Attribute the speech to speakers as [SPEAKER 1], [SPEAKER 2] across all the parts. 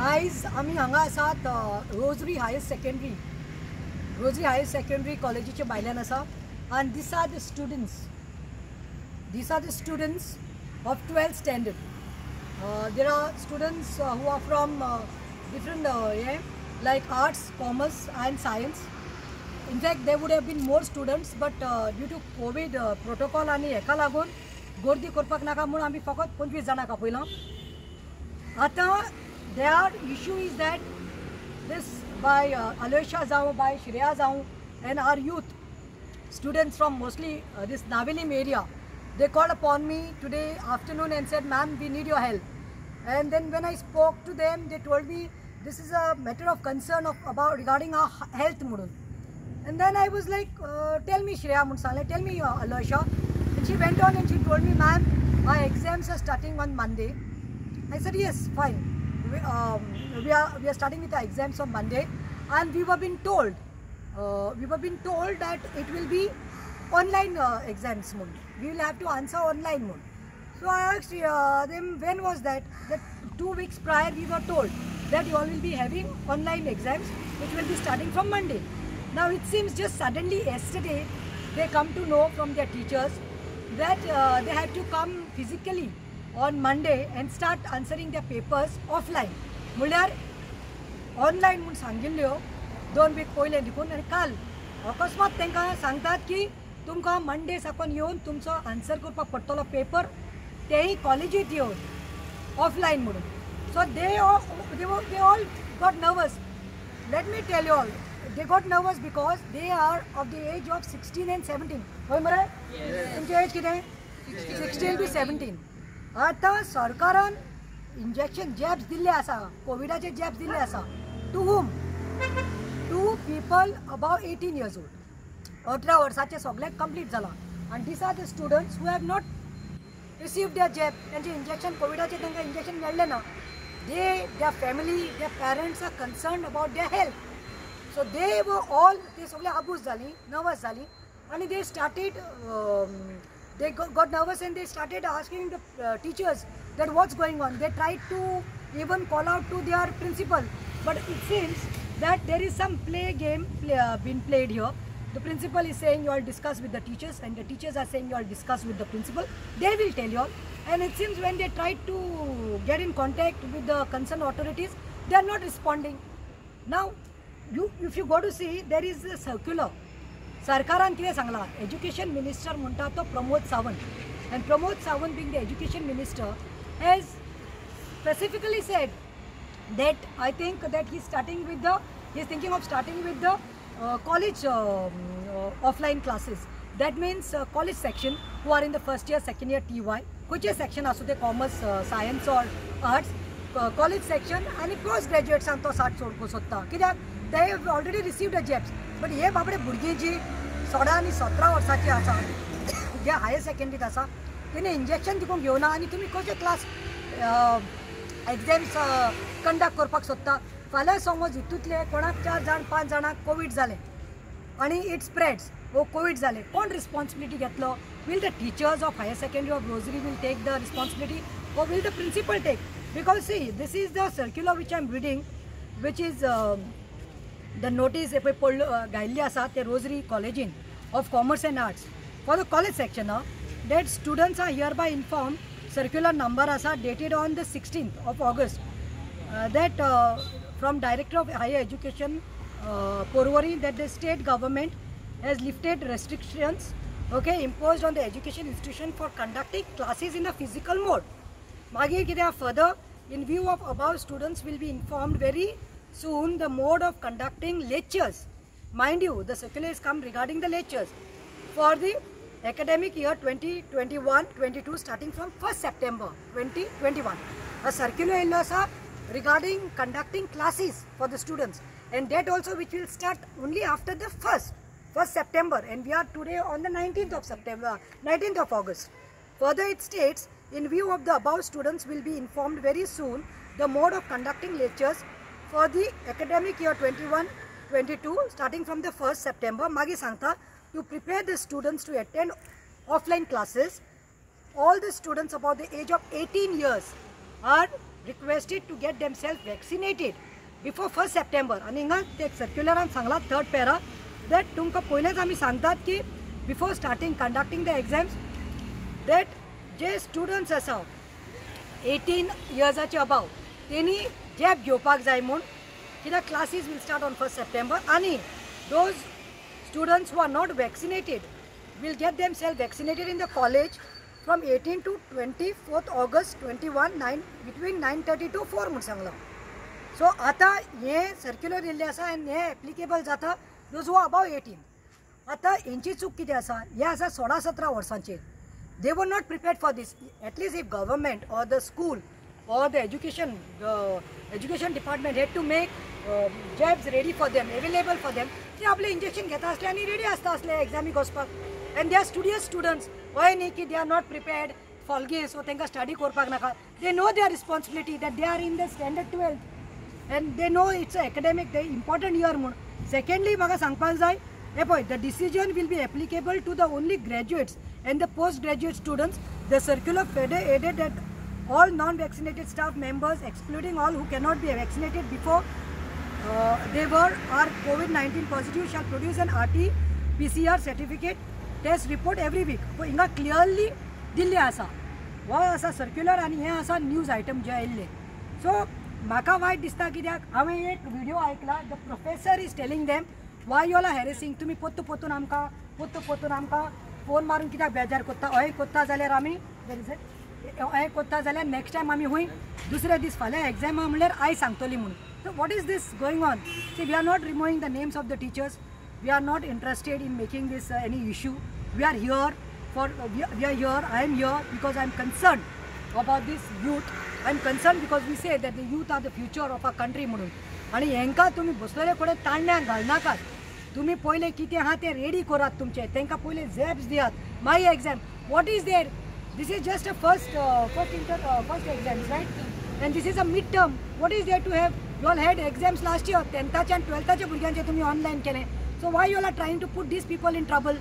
[SPEAKER 1] आयज आमी हांगा आसात रोजरी हायर सेकंडरी कॉलेजीचे भायल्यान आसा and these are the students of 12th standard. There are students who are from different like arts, commerce and science. In fact there would have been more students, but due to COVID protocol आणि हेका लागून गर्दी करपाक नाका म्हणून आमी फकत 25 जाणां आपयला. आता their issue is that this by Aloysia जाऊ, by Shreya जाऊ and our youth students from mostly this Navelim area, they called upon me today afternoon and said, ma'am, we need your help. And then when I spoke to them, they told me this is a matter of concern about regarding our health mudun. And then I was like, tell me Shreya Munsale, tell me Aloysia. And she went on and she told me, ma'am, our exams are starting on Monday. I said, yes, fine. We are starting with our exams on Monday, and we were being told that it will be online exams mode. We will have to answer online mode. So I asked them, when was that? That 2 weeks prior we were told that you all will be having online exams which will be starting from Monday. Now it seems just suddenly yesterday they come to know from their teachers that they have to come physically on Monday and start answering their papers offline. Mulyar online म्हणून सांगिल्ल्यो 2 week पयले देखून आनी काल अकस्मात तांकां सांगतात की तुमकां मंडे साकून येवन तुमचो आन्सर करपाक पडटलो पेपर, तेही कॉलेजीत येवन ऑफलायन म्हणून. सो they all got nervous. Let me tell you all, they got nervous because they are of the age of 16 and 17. होय मरे? तुमचे एज कितें? 16 to 17. आता सरकारान इंजेक्शन जॅब्स दिल्ले आसा, कोविडाचे जॅब्स दिल्ले आसा. To whom? To people above 18 years old. 18 वर्साचे सगळे कंप्लीट जाला. And these are the students who have not received their jab. त्यांचे इंजेक्शन कोविडाचे तांकां इंजेक्शन मेळ्ळें ना. Their family, their parents are concerned about their health. So they were all, they सगळे आबूज जाली, nervous जाली, and they started they got nervous and they started asking the teachers that what's going on. They tried to even call out to their principal, but it seems that there is some play game being played here. The principal is saying you all discuss with the teachers, and the teachers are saying you all discuss with the principal. They will tell you all. And it seems when they tried to get in contact with the concerned authorities, they are not responding. Now, if you go to see, there is a circular. सरकारान कितें Sangla, education minister म्हणटा तो Pramod Sawant, and Pramod Sawant being the education minister has specifically said that I think that he's thinking of starting with the college offline classes. That means college section who are in the first year, second year TY, which is section असू दे commerce, science or arts, college section आणि post graduate सांगतो 60 सोडको सोदता. कित्याक they have already received a jabs. But हे बाबडे भुरगीं जी 16 आणि 17 वर्साची आसा, जे higher सेकंडरीत आसा, तेणे इंजेक्शन दिवंक घेवना आनी तुमी कशे क्लास एग्जाम्स कंडक्ट करपाक सोदता. फाल्यां समज हितूंतले कोणाक 4 जाण 5 जाणांक कोविड जालें आनी इट स्प्रेड्स, वो कोविड जालें, कोण रिस्पॉन्सिबिलिटी घेतलो? Will the teachers of higher secondary of Rosary will take the responsibility, or will the principal take? Because see, this is the circular which I am reading, which is the notice गायल्ली आसा ते Rosary College of Commerce and Arts for the college section that students are hereby informed, circular number asa dated on the 16th of August, that from Director of Higher Education Porvorim, that the state government has lifted restrictions imposed on the education institution for conducting classes in a physical mode. Magi kidya further, in view of above, students will be informed very soon the mode of conducting lectures. Mind you, the circular has come regarding the lectures for the academic year 2021-22 starting from 1st September 2021. A circular illosa regarding conducting classes for the students, and that also which will start only after the 1st September, and we are today on the 19th of August. Further it states, in view of the above, students will be informed very soon the mode of conducting lectures for the academic year 21-22 starting from the 1st September. Magi Sangta, to prepare the students to attend offline classes. All the students above the age of 18 years are requested to get themselves vaccinated before 1st September. And हिंगा ते circular Sangla third para that तुमका पयलेच आमी सांगतात की before starting conducting the exams that J students आसा 18 years above तेनी jab घेवपाक जाय म्हूण कित्याक classes will start on 1st September आणि those students who are not vaccinated will get themselves vaccinated in the college from 18 to 24th August 21 between 9:30 to 4 म्हणून Sangla. So आता हे circular येयल्ले आसा आनी हे एप्लिकेबल जाता those who are above 18. आता हेंची चूक कितें आसा हे आसा 16-17 वर्सांचे. They were not prepared for this. At least if government or the school or the education department had to make jabs ready for them, available for them, ते आपले injection घेता आसले आनी रेडी आसता आसले एग्जामीक वचपाक. And they are studious students. Why न्ही की they are not prepared फॉल्गे सो तांकां स्टडी करपाक नाका. They know their responsibility that they are in the standard 12 and they know it's an academic important year म्हणून. Secondly म्हाका सांगपाक जाय हे पळय the decision will be applicable to the only graduates and the postgraduate students. The circular further added that all non-vaccinated staff members excluding all who cannot be vaccinated before they are COVID-19 positive shall produce an RT-PCR certificate test report every week. So हिंगा clearly Delhi आसा वो आसा circular आनी हे आसा news item जे आयिल्ले. सो म्हाका वायट दिसता कित्याक हांवें एक व्हिडिओ आयकला the professor is telling them why you are harassing तुमी पोत्तून आमकां फोन मारून कित्याक बेजार कोत्ता हय कोत्ता जाल्यार आमी हय कोत्ता जाल्यार नेक्स्ट टायम आमी हूंय दुसरे दीस फाल्यां एग्जामा म्हणल्यार आयज सांगतली म्हणून. So what is this going on? See, we are not removing the names of the teachers. We are not interested in making this any issue. We are here for, we are here, I am here because I am concerned about this youth. I am concerned because we say that the youth are the future of our country म्हणून. आणि हेंका तुम्ही बसलेले कोणे ताणण्याक घालनाकात. तुम्ही पहिले कितें आहा ते रेडी करात तुमचे. तेंका पहिले जॅब्स दियात. My exam. What is there? This is just a first exams, right? And this is a mid-term. What is there to have? You all had exams last year. 10th and 12th भुरग्यांचे तुम्ही online केले. So why you all are trying to put these people in trouble?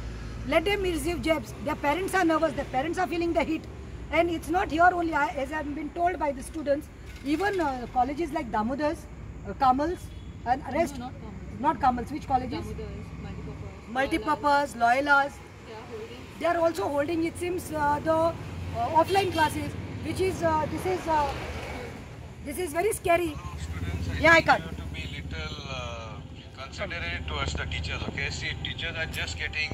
[SPEAKER 1] Let them receive jabs. Their parents are nervous. Their parents are feeling the heat. And it's not here only, as I've been told by the students. Even colleges like Damodar's, Kamals, and rest.
[SPEAKER 2] No,
[SPEAKER 1] not Kamals. Which colleges?
[SPEAKER 2] Damodar's,
[SPEAKER 1] Multipurpose, Loyola's. They are also holding, it seems, the offline classes, which is this is very scary.
[SPEAKER 3] Students,
[SPEAKER 1] yeah, I can't.
[SPEAKER 3] To be little considerate towards the teachers. Okay, see, teachers are just getting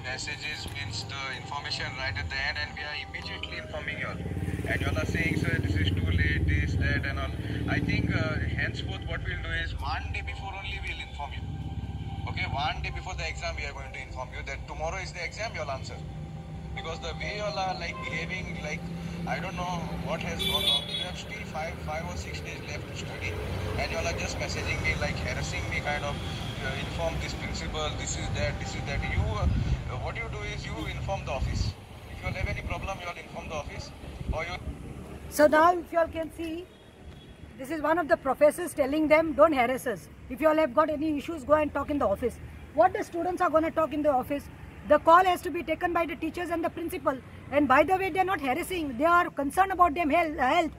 [SPEAKER 3] messages, means the information right at the end, and we are immediately informing you all. And you all are saying, sir, this is too late, this, that, and all. I think henceforth, what we'll do is 1 day before only we'll inform you. Okay, 1 day before the exam, we are going to inform you that tomorrow is the exam. You'll answer. Because the way you all are like behaving, like I don't know what has gone on. You have still 5 or 6 days left to study, and you all are just messaging me, like harassing me, kind of inform this principal, this is that. You, what you do is you inform the office. If you all have any problem, you all inform the office, or you.
[SPEAKER 1] So now, if you all can see, this is one of the professors telling them, don't harass us. If you all have got any issues, go and talk in the office. What the students are going to talk in the office? The call has to be taken by the teachers and the principal. And by the way, they are not harassing. They are concerned about them health.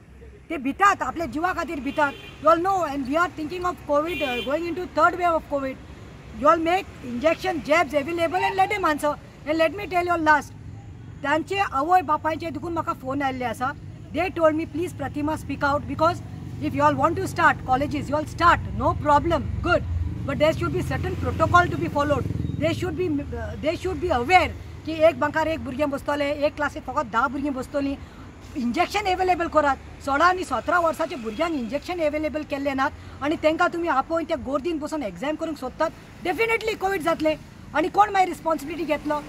[SPEAKER 1] They bitat, aple jiva khatir bitat. You all know, and we are thinking of COVID, going into third wave of COVID. You all make injection jabs available and let them answer. And let me tell you all last. Tanche avoy bapainche dukun maka phone aille asa. They told me, please Pratima, speak out, because if you all want to start colleges, you all start, no problem, good. But there should be certain protocol to be followed. They should be aware कि एक बंकार एक भुरगें बसतले, एक क्लासीत फकत 10 भुरगीं बसतलीं. Injection available करात. 16 आनी 17 वर्साच्या भुरग्यांक इंजेक्शन अवेलेबल केल्ले नात आनी तांकां तुमी आपोवन त्या गर्दीन बसून एग्जाम करूंक सोदतात. डेफिनेटली कोविड जातले आनी कोण मागीर रिस्पॉन्सिबिलिटी घेतलो?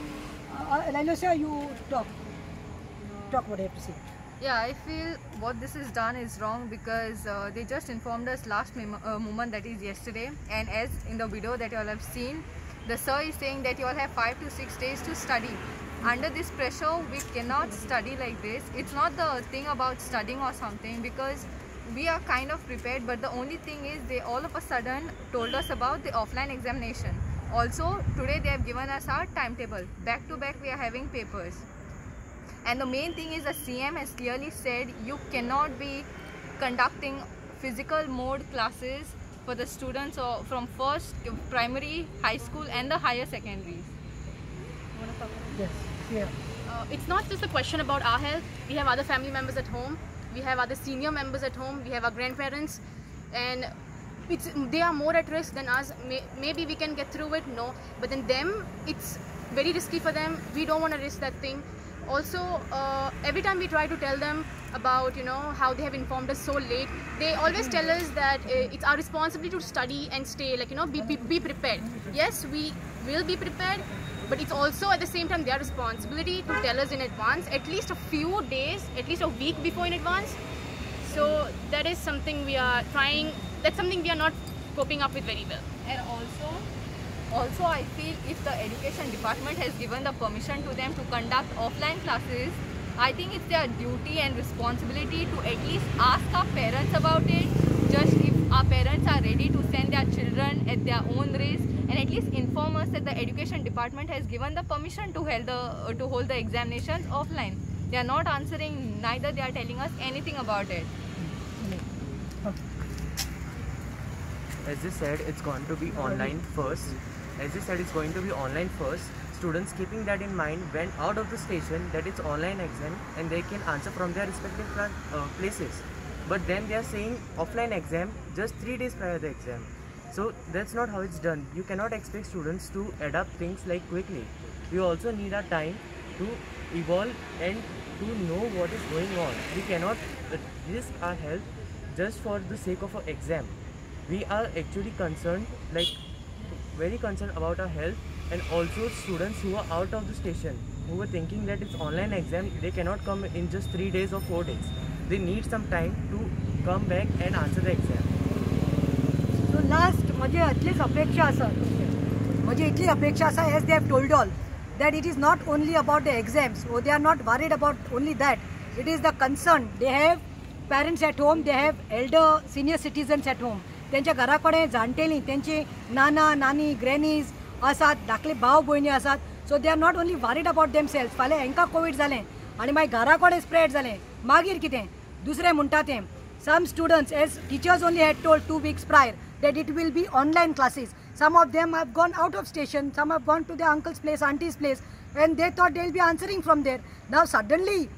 [SPEAKER 1] Lailosia, you talk what you have to say.
[SPEAKER 2] Yeah, I feel what this is done is wrong because they just informed us last moment, that is yesterday, and as in the video that you all have seen, the sir is saying that you all have 5 to 6 days to study. Under this pressure, we cannot study like this. It's not the thing about studying or something, because we are kind of prepared, but the only thing is they all of a sudden told us about the offline examination. Also, today they have given us our timetable. Back to back we are having papers. And the main thing is the CM has clearly said you cannot be conducting physical mode classes for the students or from first primary, high school and the higher secondaries.
[SPEAKER 1] Yes. Yeah.
[SPEAKER 4] It's not just a question about our health. We have other family members at home. We have other senior members at home. We have our grandparents, and they are more at risk than us. Maybe we can get through it, no, but then them, it's very risky for them. We don't want to risk that thing. Also, every time we try to tell them about how they have informed us so late, they always tell us that it's our responsibility to study and stay, like be prepared. Yes, we will be prepared, but it's also at the same time their responsibility to tell us in advance, at least a few days, at least a week before in advance. So that is something we are trying, that's something we are not coping up with very well.
[SPEAKER 2] And also I feel if the education department has given the permission to them to conduct offline classes, I think it's their duty and responsibility to at least ask our parents about it. Just if our parents are ready to send their children at their own risk, and at least inform us that the education department has given the permission to hold the examinations offline. They are not answering, neither they are telling us anything about it.
[SPEAKER 5] As they said, it's going to be online first. Students keeping that in mind went out of the station that it's online exam and they can answer from their respective places. But then they are saying offline exam just 3 days prior to the exam. So that's not how it's done. You cannot expect students to adapt things like quickly. We also need our time to evolve and to know what is going on. We cannot risk our health just for the sake of an exam. We are actually concerned, like very concerned about our health, and also students who are out of the station, who were thinking that it's online exam, they cannot come in just 3 days or 4 days. They need some time to come back and answer the exam.
[SPEAKER 1] So last, माझी इतलीच अपेक्षा आसा, as they have told all, that it is not only about the exams, or they are not worried about only that. It is the concern. They have parents at home, they have elder senior citizens at home. त्यांच्या घरा कडेन जाणटेली, त्यांची नाना, नानी, ग्रॅनीज आसात, धाकले भाव भयणी आसात. So they are not only worried about themselves. फाल्यां हांकां कोवीड जालें आनी मागीर घरा कडेन स्प्रेड जालें, मागीर कितें? दुसरें म्हणटा तें, some students, as teachers only had told 2 weeks prior that it will be online classes. Some of them have gone out of station, some have gone to their uncle's place, auntie's place, and they thought they'll be answering from there. Now suddenly,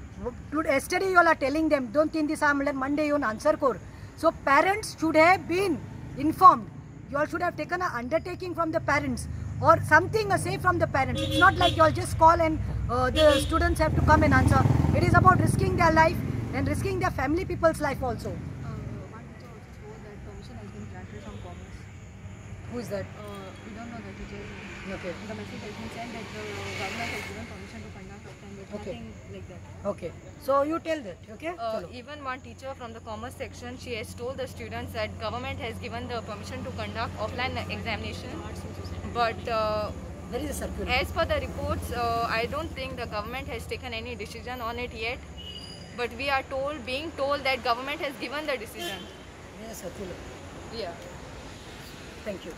[SPEAKER 1] yesterday you all are telling them, don't think this Monday you answer kor. So parents should have been informed. You all should have taken an undertaking from the parents or something say from the parents. It's not like you all just call and the students have to come and answer. It is about risking their life and risking their family people's life also.
[SPEAKER 2] One teacher also told that permission has been granted from Commerce.
[SPEAKER 1] Who is that?
[SPEAKER 2] We don't know the teacher.
[SPEAKER 1] Okay.
[SPEAKER 2] The message has been sent that the government has given permission to conduct offline, but
[SPEAKER 1] Okay.
[SPEAKER 2] nothing like that.
[SPEAKER 1] Okay. So you tell that. Okay.
[SPEAKER 2] Even one teacher from the commerce section, she has told the students that government has given the permission to conduct offline examination, but
[SPEAKER 1] There is a circular.
[SPEAKER 2] as per the reports, I don't think the government has taken any decision on it yet. But we are being told that government has given the decision.
[SPEAKER 1] There is a circular.
[SPEAKER 2] Yeah.
[SPEAKER 1] Thank you.